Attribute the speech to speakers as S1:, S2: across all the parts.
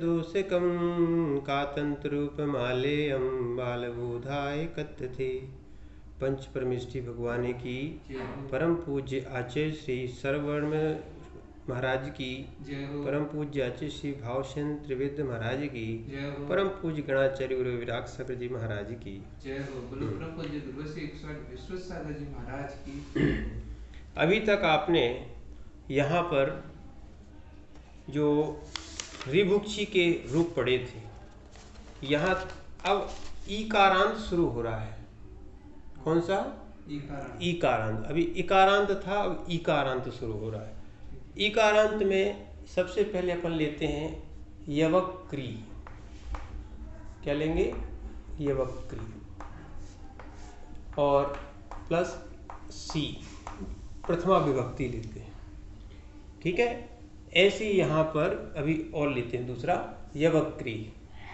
S1: दोषकं कातंतरूपमालेयं बालबोधाय कथ्यते। पंच परमेष्ठी भगवान की, परम पूज्य आचार्य श्री सर्ववर्म महाराज की, परम पूज्य आचार्य श्री भावसेन त्रिवेद महाराज की, परम पूज्य गणाचार्य गुरु विराग सागर जी महाराज की जय हो। परम पूज्य विश्व सागर जी महाराज की। अभी तक आपने यहाँ पर जो ऋभुक्षी के रूप पढ़े थे, यहाँ अब ईकारांत शुरू हो रहा है। कौन सा? ईकारांत। अभी इकारांत था, अब ईकारांत शुरू हो रहा है। ईकारांत में सबसे पहले अपन लेते हैं यवक्री। क्या लेंगे? यवक्री और प्लस सी, प्रथमा विभक्ति लेते हैं। ठीक है, ऐसे यहाँ पर अभी और लेते हैं दूसरा यवक्री।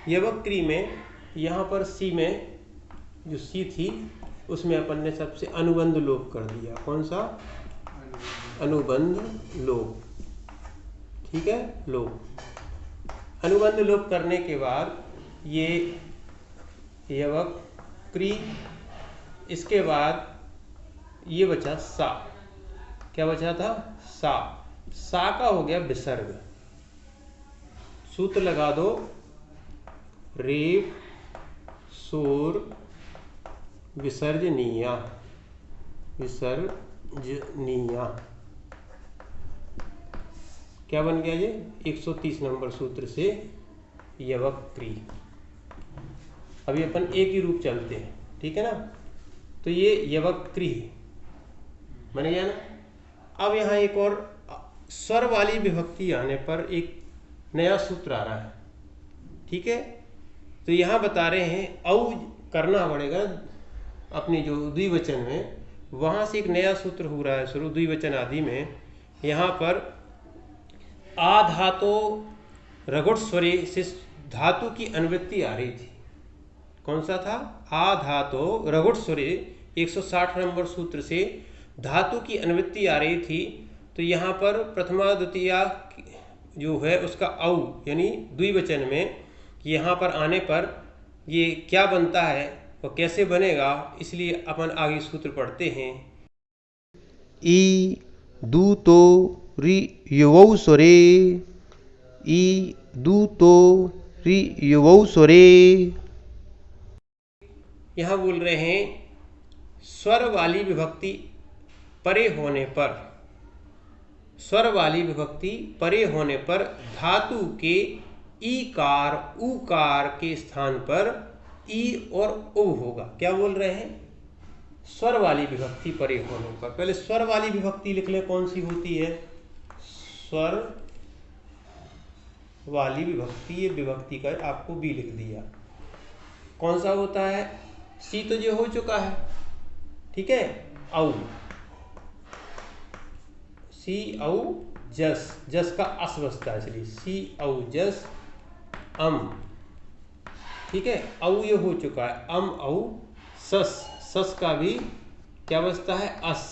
S1: यवक्री में यहाँ पर सी में जो सी थी उसमें अपन ने सबसे अनुबंध लोप कर दिया। कौन सा? अनुबंध लोप। ठीक है, लोप। अनुबंध लोप करने के बाद ये यवक्री, इसके बाद ये बचा सा। क्या बचा था? सा। सा का हो गया विसर्ग। सूत्र लगा दो, रेप सूर विसर्जनीया। विसर्जनीया क्या बन गया? ये 130 नंबर सूत्र से यवक्री। अभी अपन एक ही रूप चलते हैं, ठीक है ना। तो ये यवक्री बन गया ना। अब यहाँ एक और स्वर वाली विभक्ति आने पर एक नया सूत्र आ रहा है। ठीक है, तो यहाँ बता रहे हैं औ करना पड़ेगा अपनी जो द्विवचन में, वहाँ से एक नया सूत्र हो रहा है शुरू द्विवचन आदि में। यहाँ पर आ धातो रघुट स्वरे से धातु की अनुवृत्ति आ रही थी। कौन सा था? आ धातो रघुट स्वरे 160 नंबर सूत्र से धातु की अनुवृत्ति आ रही थी। तो यहाँ पर प्रथमा द्वितीया जो है उसका औ यानी द्विवचन में यहाँ पर आने पर ये क्या बनता है और कैसे बनेगा, इसलिए अपन आगे सूत्र पढ़ते हैं। ई दूतो रि युवौ स्वरे, ई दूतो रि युवौ स्वरे। यहाँ बोल रहे हैं स्वर वाली विभक्ति परे होने पर, स्वर वाली विभक्ति परे होने पर धातु के ईकार उकार के स्थान पर ई और उ होगा। क्या बोल रहे हैं? स्वर वाली विभक्ति परे होने पर। पहले स्वर वाली विभक्ति लिख ले, कौन सी होती है? स्वर वाली विभक्ति, ये विभक्ति का आपको बी लिख दिया। कौन सा होता है? सी तो जो हो चुका है, ठीक है। औ, सी औ जस, जस का अस बसता है इसलिए सी औ जस अम। ठीक है, औ ये हो चुका है। अम औ सस, सस का भी क्या बसता है? अस।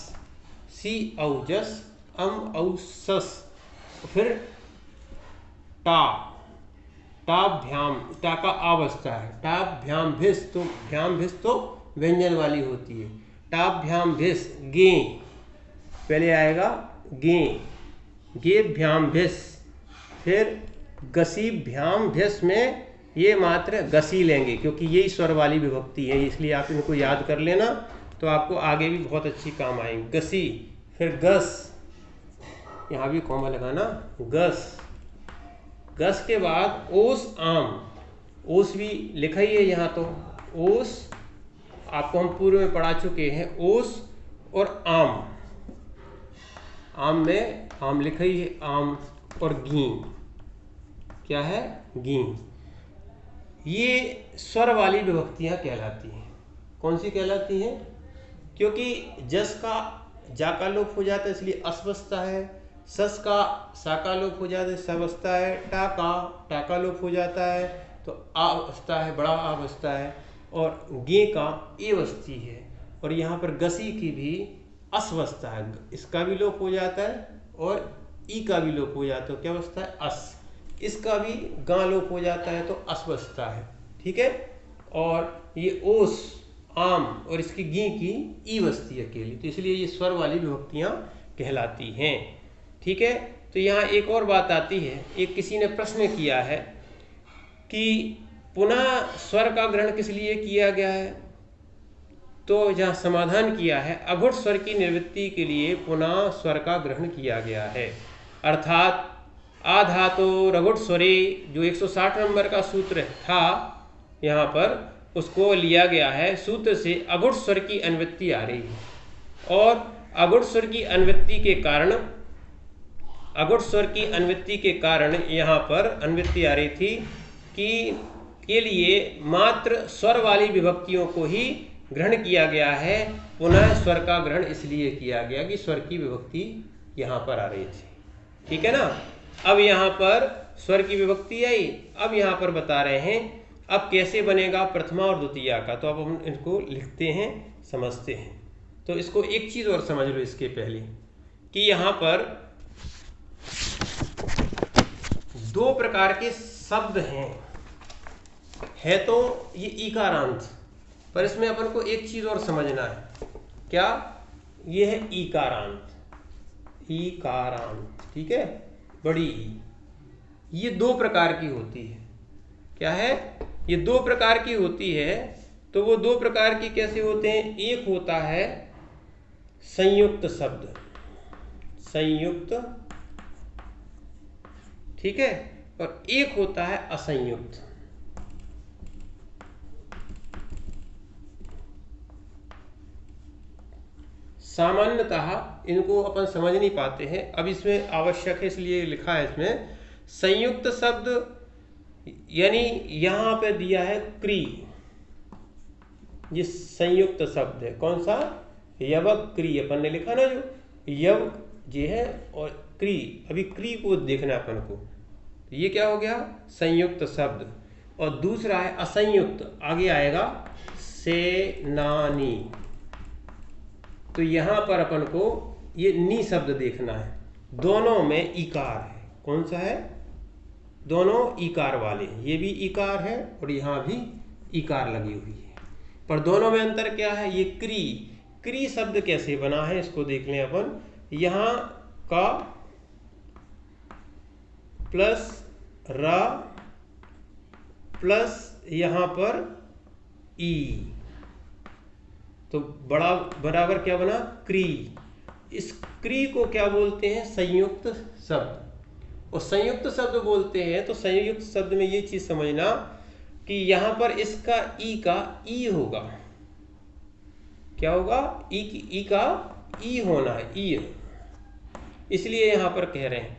S1: सी औ जस अम औ सस। फिर टा, टाभ्याम, टा का आ बसता है। टाभ्याम भिस, तो भ्याम भिस तो व्यंजन वाली होती है। टाभ्याम भिस गे, पहले आएगा गे, गे भ्याम भिस। फिर गसी भ्याम भिस में ये मात्र गसी लेंगे क्योंकि यही स्वर वाली विभक्ति है, इसलिए आप इनको याद कर लेना तो आपको आगे भी बहुत अच्छी काम आएंगे। गसी, फिर गस, यहाँ भी कॉमा लगाना, गस। गस के बाद ओस आम, ओस भी लिखा ही है यहाँ, तो ओस आपको हम पूर्व में पढ़ा चुके हैं। ओस और आम, आम में आम लिखा ही है, आम। और गी, क्या है? गी। ये स्वर वाली विभक्तियां कहलाती हैं। कौन सी कहलाती हैं? क्योंकि जस का जा का लोप हो जाता है इसलिए अस बसता है, सस का सा का लोप हो जाता है स बसता है, टा का लोप हो जाता है तो आ बसता है, बड़ा आ बसता है, और गे का ए बसती है। और यहाँ पर गसी की भी अस बसता है, इसका भी लोप हो जाता है और ई का भी लोप हो जाता है। क्या बसता है? अस। इसका भी गा लोप हो जाता है तो अस बचता है, ठीक है। और ये ओस आम और इसकी गी की ई बचती है अकेली, तो इसलिए ये स्वर वाली विभक्तियां कहलाती हैं, ठीक है। तो यहाँ एक और बात आती है, एक किसी ने प्रश्न किया है कि पुनः स्वर का ग्रहण किस लिए किया गया है, तो जहाँ समाधान किया है अघुट स्वर की निवृत्ति के लिए पुनः स्वर का ग्रहण किया गया है, अर्थात आधातो रघुट स्वरे जो 160 नंबर का सूत्र था यहाँ पर, उसको लिया गया है, सूत्र से अघुट स्वर की अनुवृत्ति आ रही है। और अघुट स्वर की अनुवृत्ति के कारण, अघुट स्वर की अनुवृत्ति के कारण यहाँ पर अनुवृत्ति आ रही थी कि के लिए मात्र स्वर वाली विभक्तियों को ही ग्रहण किया गया है, पुनः स्वर का ग्रहण इसलिए किया गया कि स्वर की विभक्ति यहाँ पर आ रही थी, ठीक है ना। अब यहाँ पर स्वर की विभक्ति आई, अब यहाँ पर बता रहे हैं अब कैसे बनेगा प्रथमा और द्वितीया का, तो अब हम इनको लिखते हैं, समझते हैं। तो इसको एक चीज़ और समझ लो इसके पहले कि यहाँ पर दो प्रकार के शब्द हैं तो ये ईकारांत, पर इसमें अपन को एक चीज़ और समझना है, क्या, ये है ईकारांत, ईकारांत, ठीक है, बड़ी ई, ये दो प्रकार की होती है। क्या है, ये दो प्रकार की होती है। तो वो दो प्रकार की कैसे होते हैं, एक होता है संयुक्त शब्द, संयुक्त, ठीक है, और एक होता है असंयुक्त। सामान्यतः इनको अपन समझ नहीं पाते हैं, अब इसमें आवश्यक है इसलिए लिखा है इसमें संयुक्त शब्द, यानी यहां पे दिया है क्री, ये संयुक्त शब्द है, कौन सा, यवक क्री, अपन ने लिखा ना जो यव जे है और क्री, अभी क्री को देखना अपन को, ये क्या हो गया संयुक्त शब्द। और दूसरा है असंयुक्त, आगे आएगा सेनानी, तो यहां पर अपन को ये नी शब्द देखना है, दोनों में इकार है, कौन सा है, दोनों इकार वाले, ये भी इकार है और यहाँ भी इकार लगी हुई है, पर दोनों में अंतर क्या है, ये क्री, क्री शब्द कैसे बना है इसको देख लें अपन, यहाँ का प्लस रा प्लस यहाँ पर ई, तो बड़ा बराबर क्या बना क्री, इस क्री को क्या बोलते हैं, संयुक्त शब्द, और संयुक्त शब्द बोलते हैं। तो संयुक्त शब्द में ये चीज समझना कि यहां पर इसका ई का ई होगा, क्या होगा, ई का ई होना है, ई, इसलिए यहां पर कह रहे हैं,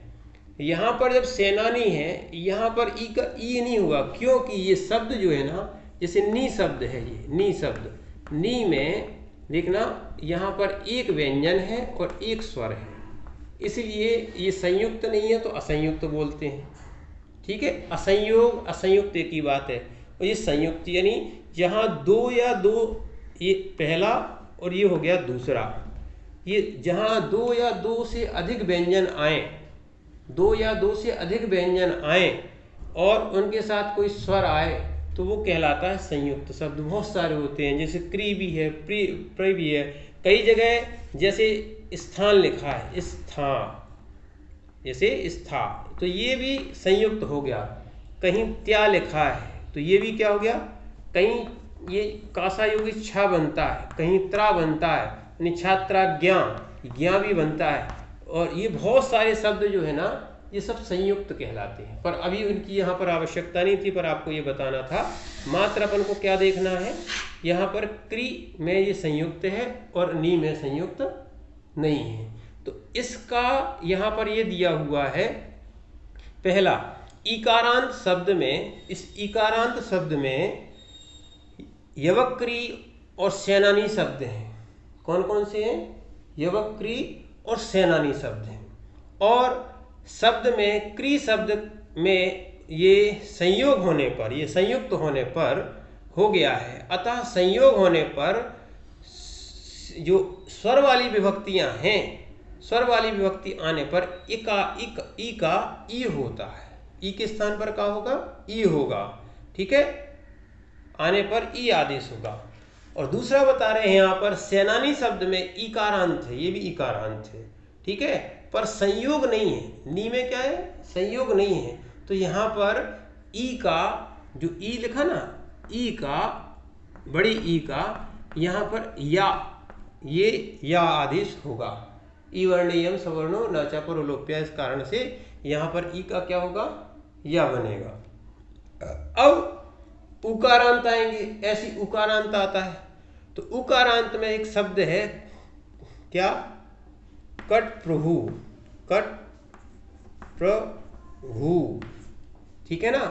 S1: यहां पर जब सेनानी है यहां पर ई का ई नहीं हुआ, क्योंकि ये शब्द जो है ना, जैसे नी शब्द है, ये नी शब्द, नी में देखना यहाँ पर एक व्यंजन है और एक स्वर है, इसलिए ये संयुक्त नहीं है तो असंयुक्त बोलते हैं, ठीक है। असंयोग असंयुक्त एक ही बात है, और ये संयुक्त यानी जहाँ दो या दो, ये पहला और ये हो गया दूसरा, ये जहाँ दो या दो से अधिक व्यंजन आए, दो या दो से अधिक व्यंजन आए और उनके साथ कोई स्वर आए तो वो कहलाता है संयुक्त शब्द। बहुत सारे होते हैं, जैसे क्री भी है, प्र भी है, कई जगह जैसे स्थान लिखा है, स्था, जैसे स्था, तो ये भी संयुक्त हो गया, कहीं त्या लिखा है तो ये भी क्या हो गया, कहीं ये कासा योगी छा बनता है, कहीं त्रा बनता है, यानी छात्रा ज्ञा, ज्ञा भी बनता है, और ये बहुत सारे शब्द जो है ना ये सब संयुक्त कहलाते हैं, पर अभी उनकी यहाँ पर आवश्यकता नहीं थी, पर आपको ये बताना था। मात्र अपन को क्या देखना है, यहाँ पर क्री में ये संयुक्त है और नी में संयुक्त नहीं है, तो इसका यहाँ पर ये दिया हुआ है, पहला इकारांत शब्द में, इस इकारांत शब्द में यवक्री और सेनानी शब्द हैं, कौन कौन से हैं, यवक्री और सेनानी शब्द हैं, और शब्द में क्री शब्द में ये संयोग होने पर, ये संयुक्त होने पर हो गया है, अतः संयोग होने पर जो स्वर वाली विभक्तियां हैं, स्वर वाली विभक्ति आने पर ई का ई होता है, ई के स्थान पर क्या होगा? ई होगा। ठीक है, आने पर ई आदेश होगा। और दूसरा बता रहे हैं यहाँ पर सेनानी शब्द में ईकारांत है, ये भी ईकारांत है। ठीक है, पर संयोग नहीं है। नी में क्या है? संयोग नहीं है। तो यहाँ पर ई का जो ई लिखा ना, ई का, बड़ी ई का यहाँ पर या, ये या आदेश होगा। ई वर्णीयम सवर्णो नाचा पर लोप्या, इस कारण से यहाँ पर ई का क्या होगा? या बनेगा। अब उकारांत आएंगे, ऐसी उकारांत आता है। तो उकारांत में एक शब्द है क्या? कट प्रभु, कट प्रभु। ठीक है ना।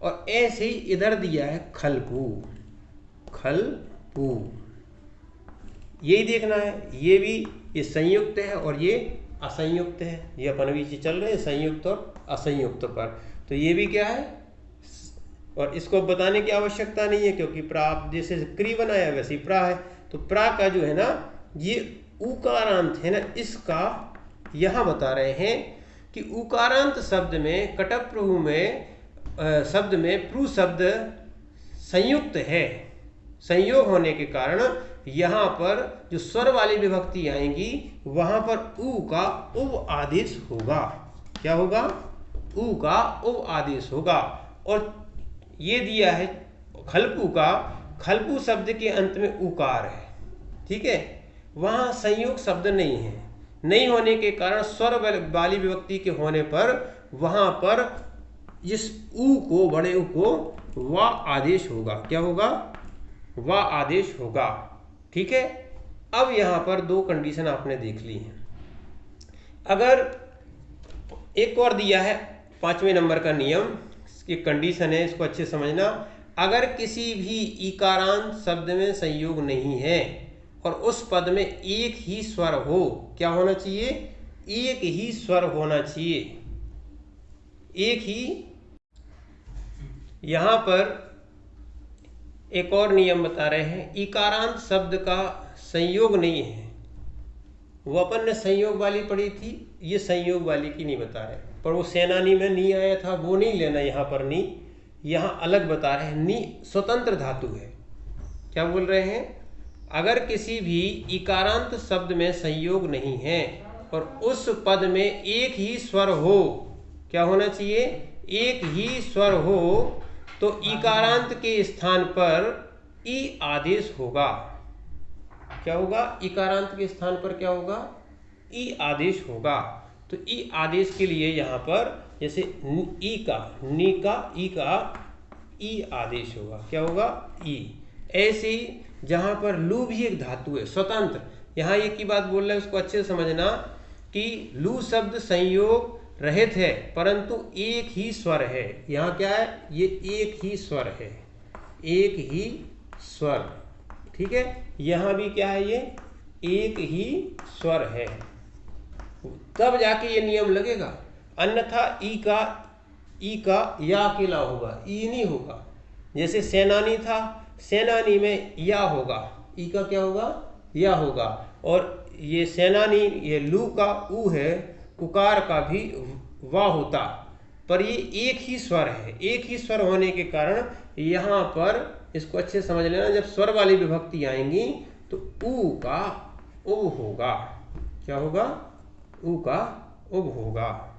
S1: और ऐसे ही इधर दिया है खलपू, खलपू। यही देखना है, ये भी, ये संयुक्त है और ये असंयुक्त है। ये अपन बीच चल रहे हैं संयुक्त और असंयुक्त पर। तो ये भी क्या है? और इसको बताने की आवश्यकता नहीं है, क्योंकि प्रा जैसे क्री बनाया वैसे ही प्रा है। तो प्रा का जो है ना, ये उकारांत है ना, इसका यहाँ बता रहे हैं कि उकारांत शब्द में, कटक प्रभु में शब्द में प्रु शब्द संयुक्त है। संयोग होने के कारण यहाँ पर जो स्वर वाली विभक्ति आएंगी वहां पर उ का उप आदेश होगा। क्या होगा? उ का उप आदेश होगा। और ये दिया है खलपू का, खलपू शब्द के अंत में उकार है। ठीक है, वहां संयोग शब्द नहीं है। नहीं होने के कारण स्वर वाली विभक्ति के होने पर वहां पर इस उ को, बड़े उ को वा आदेश होगा। क्या होगा? वा आदेश होगा। ठीक है, अब यहां पर दो कंडीशन आपने देख ली हैं। अगर एक और दिया है 5वें नंबर का नियम, इसकी कंडीशन है, इसको अच्छे समझना। अगर किसी भी इकारांत शब्द में संयोग नहीं है और उस पद में एक ही स्वर हो, क्या होना चाहिए? एक ही स्वर होना चाहिए, एक ही। यहां पर एक और नियम बता रहे हैं, इकारांत शब्द का संयोग नहीं है। वो अपन ने संयोग वाली पढ़ी थी, ये संयोग वाली की नहीं बता रहे। पर वो सेनानी में नी आया था, वो नहीं लेना यहाँ पर। नी यहाँ अलग बता रहे हैं। नी स्वतंत्र धातु है। क्या बोल रहे हैं? अगर किसी भी इकारांत शब्द में संयोग नहीं है और उस पद में एक ही स्वर हो, क्या होना चाहिए? एक ही स्वर हो, तो इकारांत के स्थान पर ई आदेश होगा। क्या होगा? इकारांत के स्थान पर क्या होगा? ई आदेश होगा। तो ई आदेश के लिए यहाँ पर जैसे ई का, नी का, ई का ई आदेश होगा। क्या होगा? ई। ऐसे ही जहाँ पर लू भी एक धातु है स्वतंत्र, यहाँ एक ही बात बोल रहे हैं, उसको अच्छे से समझना कि लू शब्द संयोग रहित है परंतु एक ही स्वर है। यहाँ क्या है? ये एक ही स्वर है, एक ही स्वर। ठीक है, यहाँ भी क्या है? ये एक ही स्वर है, तब जाके ये नियम लगेगा। अन्यथा ई का या अकेला होगा, ई नहीं होगा। जैसे सेनानी था, सेनानी में या होगा, ई का क्या होगा? या होगा। और ये सेनानी, ये लू का ऊ है, उकार का भी वा होता, पर ये एक ही स्वर है। एक ही स्वर होने के कारण यहाँ पर इसको अच्छे से समझ लेना, जब स्वर वाली विभक्ति आएंगी तो ऊ का उब होगा। क्या होगा? ऊ का उब होगा।